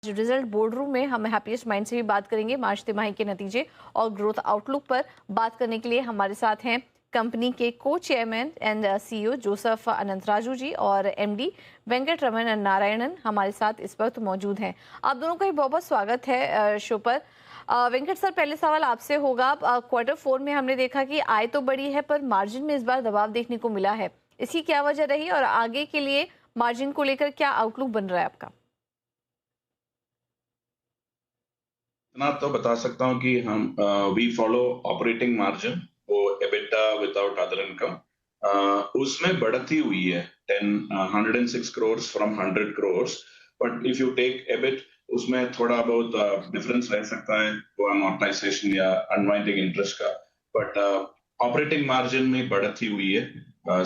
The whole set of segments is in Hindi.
रिजल्ट बोर्ड रूम में हम हैप्पीएस्ट माइंड से भी बात करेंगे मार्च तिमाही के नतीजे और ग्रोथ आउटलुक पर। बात करने के लिए हमारे साथ हैं कंपनी के को चेयरमैन एंड सीईओ जोसेफ अनंतराजू जी और एमडी वेंकट रमन नारायणन हमारे साथ इस वक्त मौजूद हैं। आप दोनों का ही बहुत बहुत स्वागत है शो पर। वेंकट सर, पहले सवाल आपसे होगा। क्वार्टर 4 में हमने देखा कि आय तो बढ़ी है पर मार्जिन में इस बार दबाव देखने को मिला है, इसकी क्या वजह रही और आगे के लिए मार्जिन को लेकर क्या आउटलुक बन रहा है आपका? इतना तो बता सकता हूँ कि हम वी फॉलो ऑपरेटिंग मार्जिन, वो एबिटा विदाउट अदर इनकम, उसमें बढ़ती हुई है 106 crore from 100 crore. But if you take EBIT, उसमें थोड़ा बहुत डिफरेंस रह सकता है वो अमोर्टाइजेशन या अनवाइंडिंग इंटरेस्ट का। बट ऑपरेटिंग मार्जिन में बढ़ती हुई है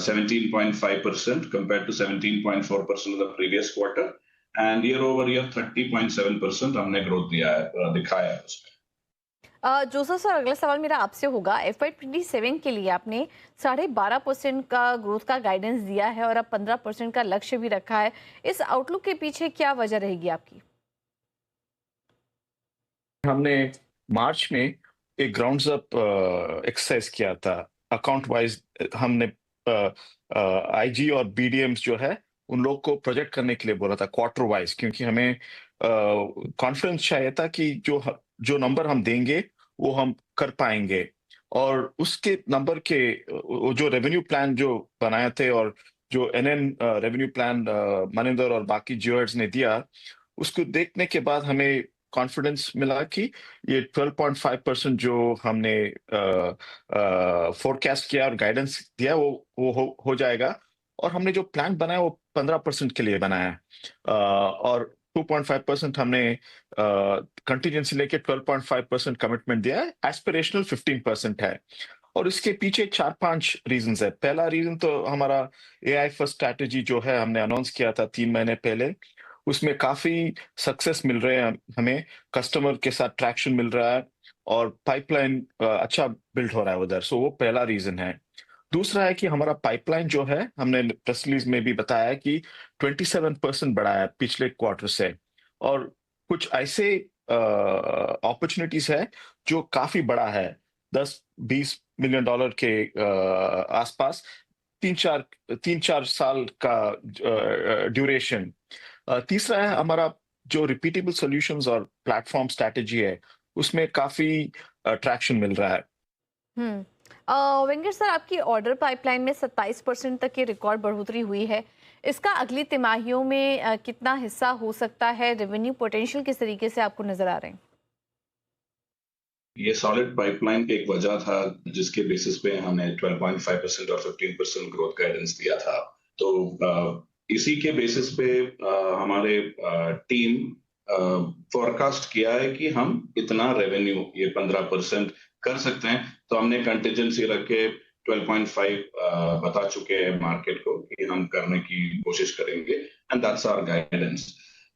17.5% compare to 17.4% the previous quarter, and year over year 30.7% हमने ग्रोथ दिखाया है उसमें। जोसेफ सर, अगला सवाल मेरा आपसे होगा। FY27 के लिए आपने 12.5% का ग्रोथ का गाइडेंस दिया है और अब 15% का लक्ष्य भी रखा है। इस आउटलुक के पीछे क्या वजह रहेगी आपकी? हमने मार्च में एक ग्राउंड्स अप एक्सरसाइज किया था। अकाउंट वाइज हमने आईजी और बीडीएम्स जो है उन लोग को प्रोजेक्ट करने के लिए बोला था क्वार्टर वाइज, क्योंकि हमें कॉन्फिडेंस चाहिए था कि जो नंबर हम देंगे वो हम कर पाएंगे। और उसके नंबर के वो जो रेवेन्यू प्लान जो बनाए थे और जो एनएन रेवेन्यू प्लान मनिंदर और बाकी जियोहेड्स ने दिया, उसको देखने के बाद हमें कॉन्फिडेंस मिला कि ये 12.5% जो हमने फोरकास्ट किया और गाइडेंस दिया वो हो जाएगा। और हमने जो प्लान बनाया वो 15% के लिए बनाया है। और 2.5% हमने कंटीजेंसी लेके 12.5% कमिटमेंट दिया है। एस्पिरेशनल 15% है। और इसके पीछे 4-5 रीजंस है। पहला रीजन तो हमारा एआई फर्स्ट स्ट्रैटेजी जो है हमने अनाउंस किया था 3 महीने पहले, उसमें काफी सक्सेस मिल रहे हैं हमें, कस्टमर के साथ ट्रैक्शन मिल रहा है और पाइपलाइन अच्छा बिल्ड हो रहा है उधर। सो वो पहला रीजन है। दूसरा है कि हमारा पाइपलाइन जो है, हमने प्रेस रिलीज में भी बताया है कि 27% बढ़ा है पिछले क्वार्टर से। और कुछ ऐसे अपॉर्चुनिटीज है जो काफी बड़ा है, 10-20 मिलियन डॉलर के आसपास, 3-4 साल का ड्यूरेशन। तीसरा है हमारा जो रिपीटेबल सॉल्यूशंस और प्लेटफॉर्म स्ट्रैटेजी है, उसमें काफी ट्रैक्शन मिल रहा है। वेंकट सर, आपकी ऑर्डर पाइपलाइन में 27% तक की रिकॉर्ड बढ़ोतरी हुई है। इसका अगली तिमाहियों में कितना हिस्सा हो सकता है? रेवेन्यू पोटेंशियल किस तरीके से आपको नजर आ रहे हैं? ये सॉलिड पाइपलाइन की एक वजह था जिसके बेसिस पे हमने 12.5% और 15% ग्रोथ गाइडेंस दिया था। तो इसी के बेसिस पे हमारे टीम फोरकास्ट किया है कि हम इतना रेवेन्यू ये 15% कर सकते हैं। तो हमने कंटिजेंसी रख के 12.5 बता चुके हैं मार्केट को कि हम करने की कोशिश करेंगे, and that's our guidance.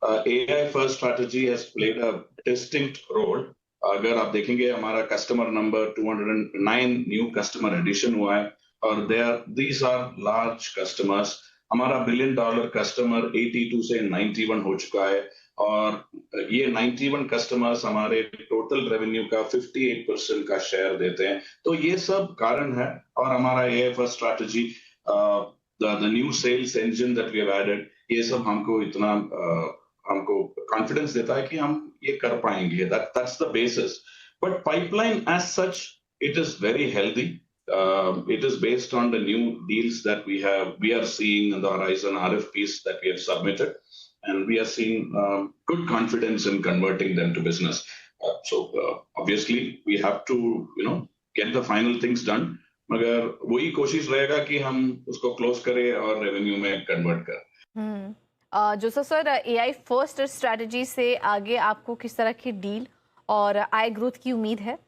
AI first strategy has played a distinct role. अगर आप देखेंगे हमारा customer number 209 new customer addition हुआ है, और दीज आर लार्ज कस्टमर्स। हमारा $1 बिलियन कस्टमर 82 से 91 हो चुका है, और ये 91 कस्टमर्स हमारे टोटल रेवेन्यू का 58% का शेयर देते हैं। तो ये सब कारण है, और हमारा AI first strategy, the new sales engine that we have added, ये सब हमको कॉन्फिडेंस देता है कि हम ये कर पाएंगे। That's the basis. But pipeline as such, it is very healthy. It is based on the new deals that we are seeing in the horizon, RFPs that we have submitted, and we are seeing good confidence in converting them to business. Obviously we have to get the final things done, मगर वही कोशिश रहेगा कि हम उसको क्लोज करें और रेवेन्यू में कन्वर्ट करें। Joseph sir, AI first strategy से आगे आपको किस तरह की डील और आय ग्रोथ की उम्मीद है?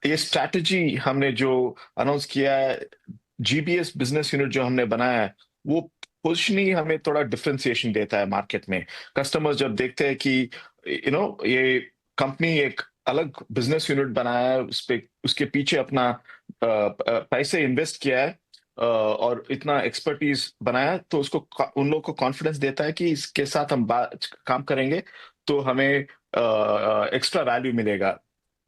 ये स्ट्रैटेजी हमने जो अनाउंस किया है, जीबीएस बिजनेस यूनिट जो हमने बनाया है, वो पोजिशनिंग हमें थोड़ा डिफरेंशिएशन देता है मार्केट में। कस्टमर्स जब देखते हैं कि ये कंपनी एक अलग बिजनेस यूनिट बनाया है, उसके पीछे अपना पैसे इन्वेस्ट किया है, और इतना एक्सपर्टीज बनाया, तो उसको उन लोगों को कॉन्फिडेंस देता है कि इसके साथ हम काम करेंगे तो हमें एक्स्ट्रा वैल्यू मिलेगा।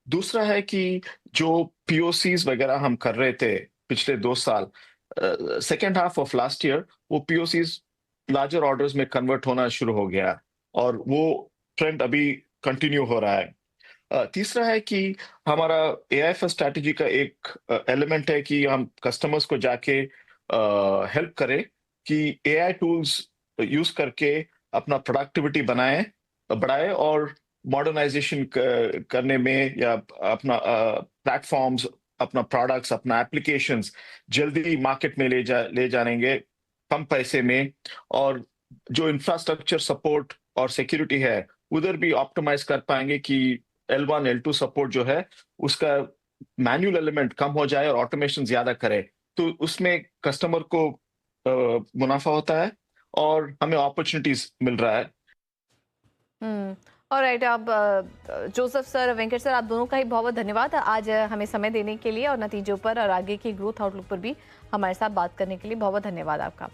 दूसरा है कि जो पीओसीज वगैरह हम कर रहे थे पिछले 2 साल, second half of last year, वो पीओसीज लार्जर ऑर्डर्स में कन्वर्ट होना शुरू हो गया और वो ट्रेंड अभी कंटिन्यू हो रहा है। तीसरा है कि हमारा एआई फर्स्ट स्ट्रैटेजी का एक एलिमेंट है कि हम कस्टमर्स को जाके हेल्प करें कि एआई टूल्स यूज करके अपना प्रोडक्टिविटी बढ़ाए और मॉडर्नाइजेशन करने में, या अपना प्लेटफॉर्म्स, अपना प्रोडक्ट्स, अपना एप्लीकेशंस जल्दी मार्केट में ले जाएंगे कम पैसे में। और जो इंफ्रास्ट्रक्चर सपोर्ट और सिक्योरिटी है उधर भी ऑप्टिमाइज कर पाएंगे कि L1 L2 सपोर्ट जो है उसका मैनुअल एलिमेंट कम हो जाए और ऑटोमेशन ज्यादा करे, तो उसमें कस्टमर को मुनाफा होता है और हमें अपॉर्चुनिटीज मिल रहा है। ऑलराइट, अब जोसेफ सर, वेंकट सर, आप दोनों का ही बहुत बहुत धन्यवाद आज हमें समय देने के लिए और नतीजों पर और आगे की ग्रोथ आउटलुक पर भी हमारे साथ बात करने के लिए बहुत बहुत धन्यवाद आपका।